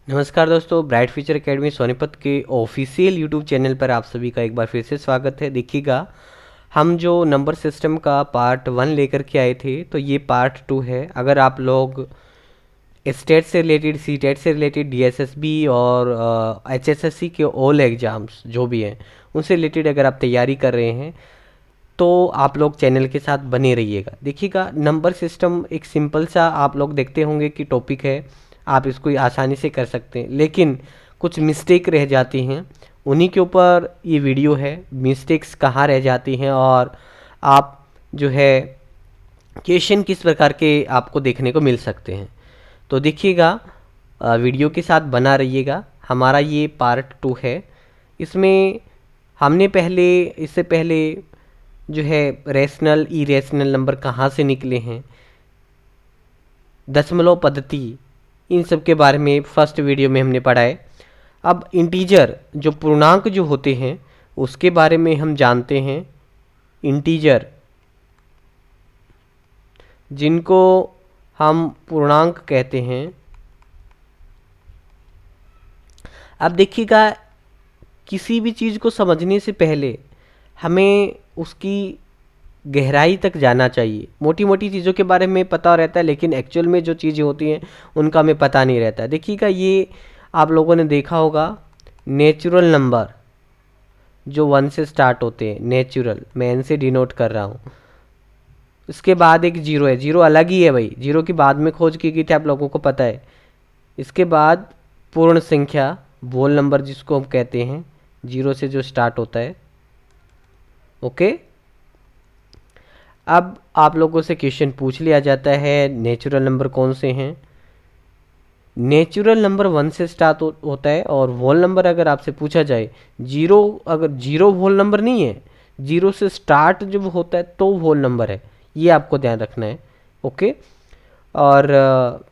नमस्कार दोस्तों, bright future academy Sonipat के ऑफिशियल यूट्यूब चैनल पर आप सभी का एक बार फिर से स्वागत है। देखिएगा, हम जो नंबर सिस्टम का पार्ट 1 लेकर के आए थे, तो ये पार्ट 2 है। अगर आप लोग स्टेट से रिलेटेड, सी टेट से रिलेटेड, डीएसएसबी और एचएसएससी के ऑल एग्ज़ाम्स जो भी हैं उनसे रिलेटेड अगर आप तैयारी कर रहे हैं तो आप लोग चैनल के साथ बने रहिएगा। देखिएगा, नंबर सिस्टम एक सिंपल सा आप लोग देखते होंगे कि टॉपिक है, आप इसको आसानी से कर सकते हैं, लेकिन कुछ मिस्टेक रह जाती हैं, उन्हीं के ऊपर ये वीडियो है। मिस्टेक्स कहाँ रह जाती हैं और आप जो है क्वेश्चन किस प्रकार के आपको देखने को मिल सकते हैं। तो देखिएगा, वीडियो के साथ बना रहिएगा। हमारा ये पार्ट 2 है। इसमें हमने इससे पहले जो है रैशनल इरेशनल नंबर कहाँ से निकले हैं, दशमलव पद्धति, इन सब के बारे में फर्स्ट वीडियो में हमने पढ़ा है। अब इंटीजर जो पूर्णांक जो होते हैं उसके बारे में हम जानते हैं। इंटीजर जिनको हम पूर्णांक कहते हैं। अब देखिएगा, किसी भी चीज़ को समझने से पहले हमें उसकी गहराई तक जाना चाहिए। मोटी मोटी चीज़ों के बारे में पता रहता है, लेकिन एक्चुअल में जो चीज़ें होती हैं उनका हमें पता नहीं रहता। देखिएगा, ये आप लोगों ने देखा होगा, नेचुरल नंबर जो 1 से स्टार्ट होते हैं, नेचुरल, मैं एन से डिनोट कर रहा हूँ। इसके बाद एक जीरो है, जीरो अलग ही है भाई, जीरो की बाद में खोज की गई थी, आप लोगों को पता है। इसके बाद पूर्ण संख्या, होल नंबर जिसको हम कहते हैं, जीरो से जो स्टार्ट होता है। ओके, अब आप लोगों से क्वेश्चन पूछ लिया जाता है नेचुरल नंबर कौन से हैं। नेचुरल नंबर 1 से स्टार्ट होता है, और होल नंबर अगर आपसे पूछा जाए, जीरो, अगर जीरो होल नंबर नहीं है, जीरो से स्टार्ट जब होता है तो होल नंबर है। ये आपको ध्यान रखना है। ओके, और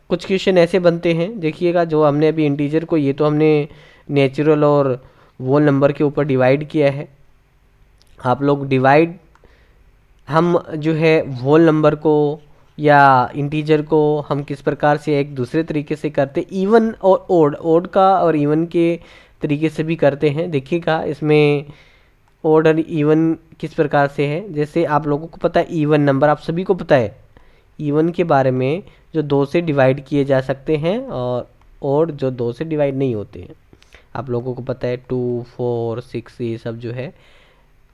कुछ क्वेश्चन ऐसे बनते हैं, देखिएगा, जो हमने अभी इंटीजर को, ये तो हमने नेचुरल और होल नंबर के ऊपर डिवाइड किया है। आप लोग डिवाइड, हम जो है होल नंबर को या इंटीजर को हम किस प्रकार से एक दूसरे तरीके से करते, इवन और ओड, ओड का और इवन के तरीके से भी करते हैं। देखिएगा, इसमें ओड और इवन किस प्रकार से है। जैसे आप लोगों को पता है इवन नंबर, आप सभी को पता है इवन के बारे में, जो 2 से डिवाइड किए जा सकते हैं, और ओड जो 2 से डिवाइड नहीं होते हैं। आप लोगों को पता है 2, 4, 6, ये सब जो है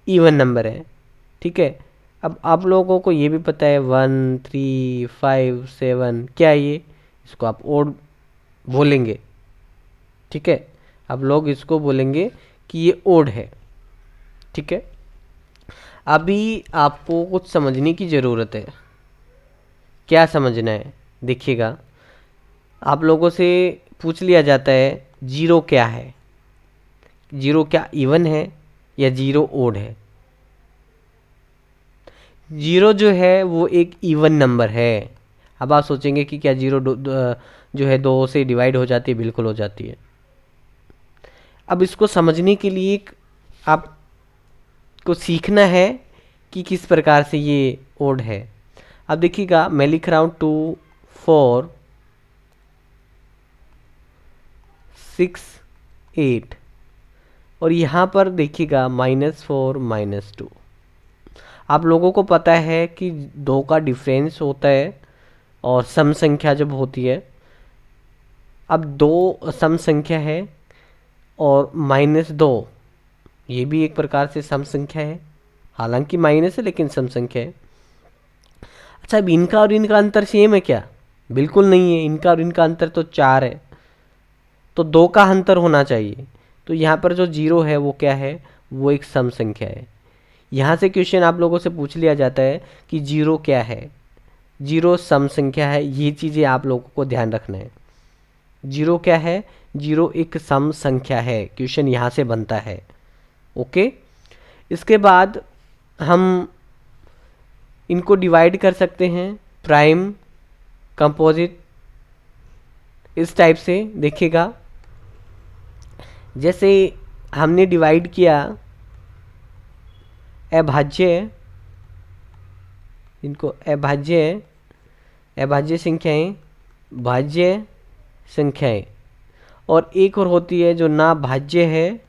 इवन नंबर है। ठीक है, अब आप लोगों को ये भी पता है 1, 3, 5, 7 क्या है ये, इसको आप ओड बोलेंगे। ठीक है, अब लोग इसको बोलेंगे कि ये ओड है। ठीक है, अभी आपको कुछ समझने की ज़रूरत है। क्या समझना है? देखिएगा, आप लोगों से पूछ लिया जाता है जीरो क्या है, जीरो क्या इवन है या जीरो ओड है। जीरो जो है वो एक इवन नंबर है। अब आप सोचेंगे कि क्या जीरो जो है 2 से डिवाइड हो जाती है? बिल्कुल हो जाती है। अब इसको समझने के लिए आपको सीखना है कि किस प्रकार से ये ओड है। अब देखिएगा, मैं लिख रहा हूँ 2, 4, 6, 8, और यहाँ पर देखिएगा -4, -2। आप लोगों को पता है कि 2 का डिफरेंस होता है और सम संख्या जब होती है। अब 2 सम संख्या है और -2 ये भी एक प्रकार से सम संख्या है, हालांकि माइनस है लेकिन सम संख्या है। अच्छा, अब इनका और इनका अंतर सेम है क्या? बिल्कुल नहीं है। इनका और इनका अंतर तो 4 है, तो 2 का अंतर होना चाहिए। तो यहाँ पर जो जीरो है वो क्या है? वो एक सम संख्या है। यहाँ से क्वेश्चन आप लोगों से पूछ लिया जाता है कि जीरो क्या है, जीरो सम संख्या है। ये चीज़ें आप लोगों को ध्यान रखना है। जीरो क्या है? जीरो एक सम संख्या है। क्वेश्चन यहाँ से बनता है। ओके, इसके बाद हम इनको डिवाइड कर सकते हैं, प्राइम, कंपोजिट, इस टाइप से। देखिएगा, जैसे हमने डिवाइड किया अभाज्य, इनको अभाज्य संख्याएं, भाज्य संख्याएं, और एक और होती है जो ना भाज्य है,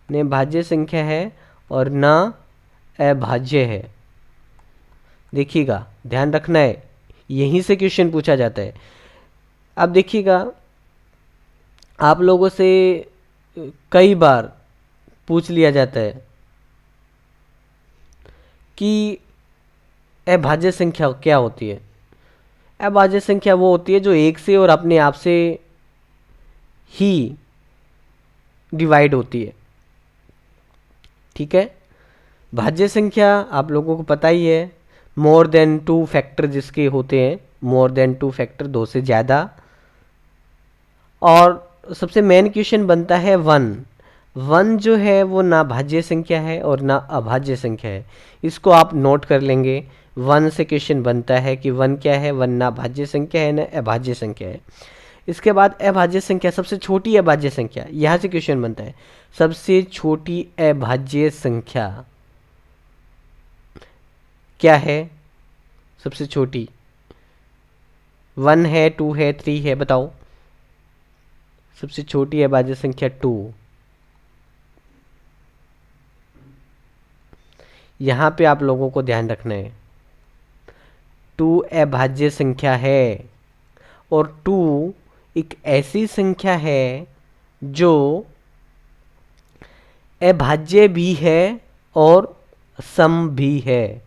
न भाज्य संख्या है और ना अभाज्य है। देखिएगा, ध्यान रखना है, यहीं से क्वेश्चन पूछा जाता है। अब देखिएगा, आप लोगों से कई बार पूछ लिया जाता है कि अभाज्य संख्या क्या होती है। अभाज्य संख्या वो होती है जो एक से और अपने आप से ही डिवाइड होती है। ठीक है, भाज्य संख्या आप लोगों को पता ही है, मोर देन 2 फैक्टर जिसके होते हैं, मोर देन 2 फैक्टर, 2 से ज़्यादा। और सबसे मेन क्वेश्चन बनता है 1। 1 जो है वो ना भाज्य संख्या है और ना अभाज्य संख्या है। इसको आप नोट कर लेंगे। 1 से क्वेश्चन बनता है कि 1 क्या है, 1 ना भाज्य संख्या है ना अभाज्य संख्या है। इसके बाद अभाज्य संख्या, सबसे छोटी अभाज्य संख्या, यहाँ से क्वेश्चन बनता है सबसे छोटी अभाज्य संख्या क्या है। सबसे छोटी 1 है, 2 है, 3 है, बताओ। सबसे छोटी अभाज्य संख्या 2। यहाँ पे आप लोगों को ध्यान रखना है, 2 अभाज्य संख्या है और 2 एक ऐसी संख्या है जो अभाज्य भी है और सम भी है।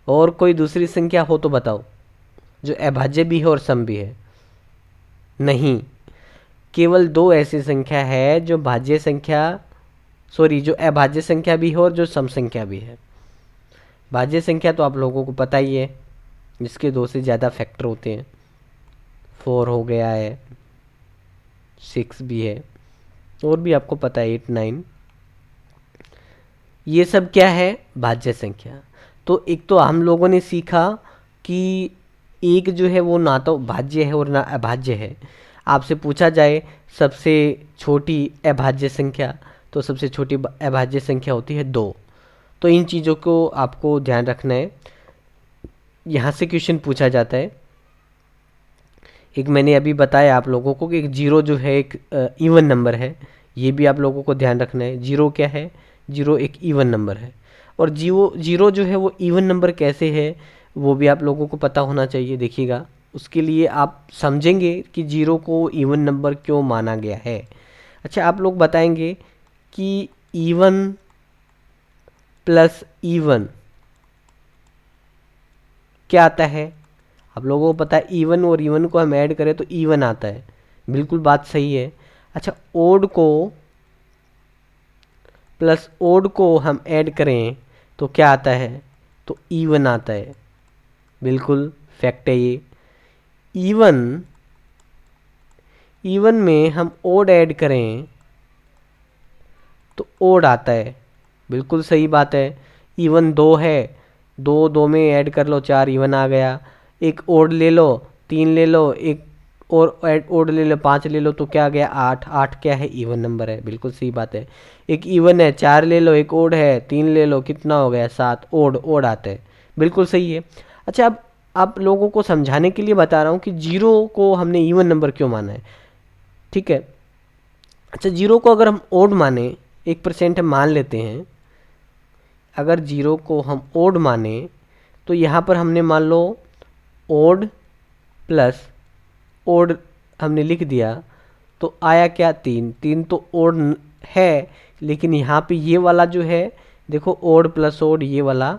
और कोई दूसरी संख्या हो तो बताओ जो अभाज्य भी है और सम भी है। नहीं, केवल 2 ऐसी संख्या है जो भाज्य संख्या, सॉरी, जो अभाज्य संख्या भी है और जो सम संख्या भी है। भाज्य संख्या तो आप लोगों को पता ही है, जिसके 2 से ज़्यादा फैक्टर होते हैं। 4 हो गया है, 6 भी है, और भी आपको पता है 8, 9। ये सब क्या है, भाज्य संख्या। तो एक तो हम लोगों ने सीखा कि एक जो है वो ना तो भाज्य है और ना अभाज्य है। आपसे पूछा जाए सबसे छोटी अभाज्य संख्या, तो सबसे छोटी अभाज्य संख्या होती है 2। तो इन चीज़ों को आपको ध्यान रखना है, यहाँ से क्वेश्चन पूछा जाता है। एक मैंने अभी बताया आप लोगों को कि एक 0 जो है एक इवन नंबर है, ये भी आप लोगों को ध्यान रखना है। 0 क्या है, 0 एक इवन नंबर है। और 0 जो है वो इवन नंबर कैसे है वो भी आप लोगों को पता होना चाहिए। देखिएगा, उसके लिए आप समझेंगे कि 0 को इवन नंबर क्यों माना गया है। अच्छा, आप लोग बताएंगे कि इवन प्लस इवन क्या आता है। आप लोगों को पता है इवन और इवन को हम ऐड करें तो इवन आता है, बिल्कुल बात सही है। अच्छा, ओड को प्लस ओड को हम ऐड करें तो क्या आता है, तो इवन आता है, बिल्कुल फैक्ट है ये। इवन में हम ओड ऐड करें तो ओड आता है, बिल्कुल सही बात है। इवन 2 है, 2 में ऐड कर लो 4, इवन आ गया। एक ओड ले लो, 3 ले लो, एक और ओड ले लो, 5 ले लो, तो क्या आ गया, 8। 8 क्या है, इवन नंबर है, बिल्कुल सही बात है। एक इवन है, 4 ले लो, एक ओड है, 3 ले लो, कितना हो गया, 7। ओड आते हैं, बिल्कुल सही है। अच्छा, अब आप लोगों को समझाने के लिए बता रहा हूँ कि 0 को हमने इवन नंबर क्यों माना है। ठीक है, अच्छा, 0 को अगर हम ओड माने, 1% हम मान लेते हैं, अगर 0 को हम ओड माने तो यहाँ पर हमने मान लो ओड प्लस ओड हमने लिख दिया, तो आया क्या, 3। 3 तो ओड है, लेकिन यहाँ पे ये वाला जो है, देखो, ओड प्लस ओड, ये वाला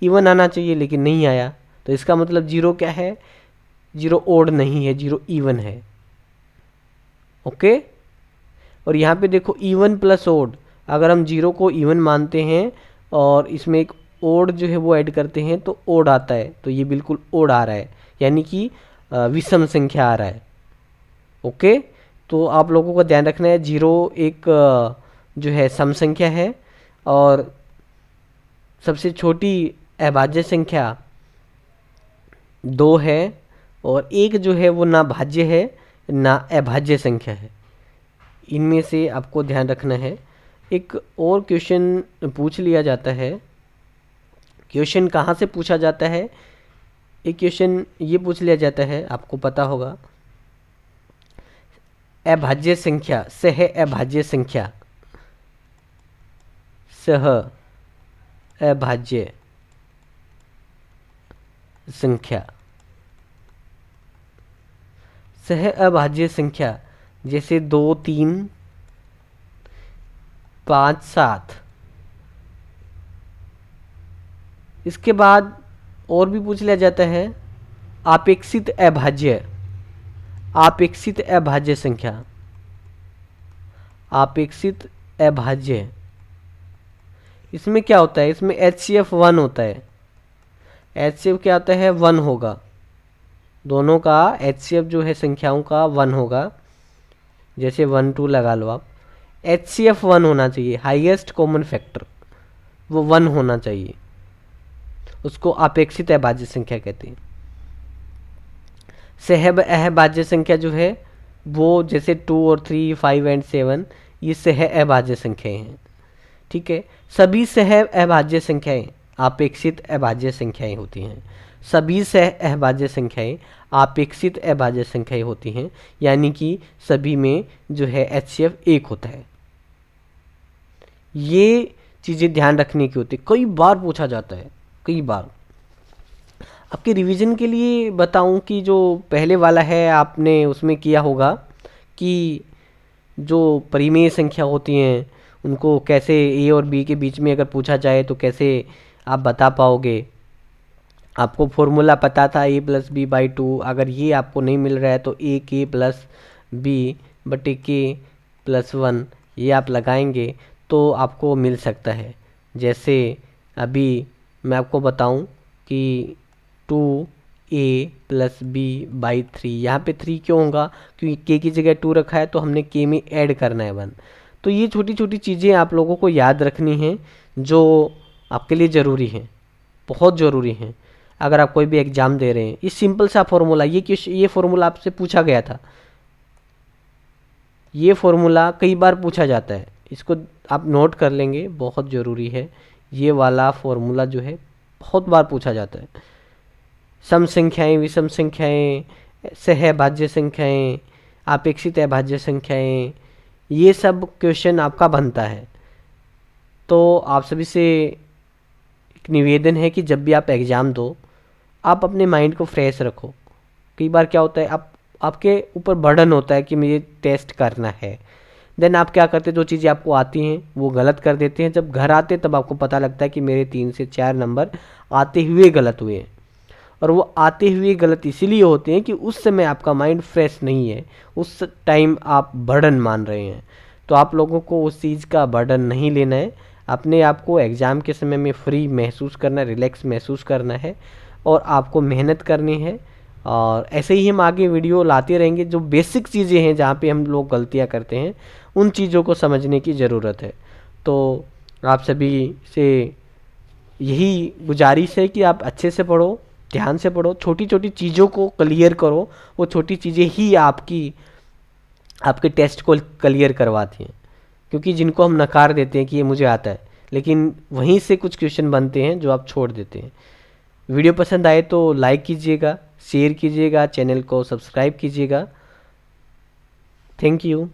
इवन आना चाहिए लेकिन नहीं आया। तो इसका मतलब 0 क्या है, 0 ओड नहीं है, 0 इवन है। ओके, और यहाँ पे देखो इवन प्लस ओड, अगर हम 0 को इवन मानते हैं और इसमें एक ओड जो है वो ऐड करते हैं तो ओड आता है, तो ये बिल्कुल ओड आ रहा है, यानी कि विषम संख्या आ रहा है। ओके, तो आप लोगों को ध्यान रखना है 0 एक जो है सम संख्या है और सबसे छोटी अभाज्य संख्या 2 है, और एक जो है वो ना भाज्य है ना अभाज्य संख्या है। इनमें से आपको ध्यान रखना है। एक और क्वेश्चन पूछ लिया जाता है। क्वेश्चन कहाँ से पूछा जाता है, एक क्वेश्चन ये पूछ लिया जाता है, आपको पता होगा अभाज्य संख्या, सह अभाज्य संख्या, सह अभाज्य संख्या, सह अभाज्य संख्या जैसे 2, 3, 5, 7। इसके बाद और भी पूछ लिया जाता है आपेक्षित अभाज्य, आपेक्षित अभाज्य संख्या, आपेक्षित अभाज्य। इसमें क्या होता है, इसमें HCF 1 होता है। HCF क्या होता है, 1 होगा, दोनों का HCF जो है संख्याओं का 1 होगा। जैसे 1, 2 लगा लो आप, HCF 1 होना चाहिए, हाईएस्ट कॉमन फैक्टर वो 1 होना चाहिए, उसको अपेक्षित अभाज्य संख्या कहते हैं। सह अभाज्य संख्या जो है वो जैसे 2 और 3, 5 एंड 7 ये सह अभाज्य संख्याएं हैं। ठीक है, सभी सह अभाज्य संख्याएं अपेक्षित अभाज्य संख्याएं होती हैं। सभी सह अभाज्य संख्याएं अपेक्षित अभाज्य संख्याएं होती हैं, यानी कि सभी में जो है HCF 1 होता है। ये चीज़ें ध्यान रखने की होती है, कई बार पूछा जाता है, कई बार। आपके रिवीजन के लिए बताऊं कि जो पहले वाला है आपने उसमें किया होगा कि जो परिमेय संख्या होती हैं उनको कैसे A और B के बीच में अगर पूछा जाए तो कैसे आप बता पाओगे। आपको फॉर्मूला पता था a+b/2, अगर ये आपको नहीं मिल रहा है तो ak+b/k+1 ये आप लगाएंगे तो आपको मिल सकता है। जैसे अभी मैं आपको बताऊं कि 2a+b/3, यहाँ पे 3 क्यों होगा, क्योंकि k की जगह 2 रखा है तो हमने k में ऐड करना है 1। तो ये छोटी छोटी चीज़ें आप लोगों को याद रखनी हैं जो आपके लिए ज़रूरी हैं, बहुत ज़रूरी हैं अगर आप कोई भी एग्ज़ाम दे रहे हैं। ये सिंपल सा फॉर्मूला, ये फॉर्मूला आपसे पूछा गया था, ये फॉर्मूला कई बार पूछा जाता है, इसको आप नोट कर लेंगे, बहुत ज़रूरी है। ये वाला फॉर्मूला जो है बहुत बार पूछा जाता है। सम संख्याएं, विषम संख्याएं, सह अभाज्य संख्याएं, अपेक्षित अभाज्य संख्याएं, ये सब क्वेश्चन आपका बनता है। तो आप सभी से एक निवेदन है कि जब भी आप एग्ज़ाम दो आप अपने माइंड को फ्रेश रखो। कई बार क्या होता है, आपके ऊपर बर्डन होता है कि मुझे टेस्ट करना है, देन आप क्या करते हैं, जो चीज़ें आपको आती हैं वो गलत कर देते हैं। जब घर आते तब आपको पता लगता है कि मेरे 3 से 4 नंबर आते हुए गलत हुए हैं, और वो आते हुए गलत इसीलिए होते हैं कि उस समय आपका माइंड फ्रेश नहीं है, उस टाइम आप बर्डन मान रहे हैं। तो आप लोगों को उस चीज़ का बर्डन नहीं लेना है, अपने आप को एग्ज़ाम के समय में फ्री महसूस करना, रिलैक्स महसूस करना है और आपको मेहनत करनी है। और ऐसे ही हम आगे वीडियो लाते रहेंगे, जो बेसिक चीज़ें हैं जहाँ पे हम लोग गलतियाँ करते हैं उन चीज़ों को समझने की ज़रूरत है। तो आप सभी से यही गुजारिश है कि आप अच्छे से पढ़ो, ध्यान से पढ़ो, छोटी छोटी चीज़ों को क्लियर करो, वो छोटी चीज़ें ही आपके टेस्ट को क्लियर करवाती हैं। क्योंकि जिनको हम नकार देते हैं कि ये मुझे आता है, लेकिन वहीं से कुछ क्वेश्चन बनते हैं जो आप छोड़ देते हैं। वीडियो पसंद आए तो लाइक कीजिएगा, शेयर कीजिएगा, चैनल को सब्सक्राइब कीजिएगा। Thank you.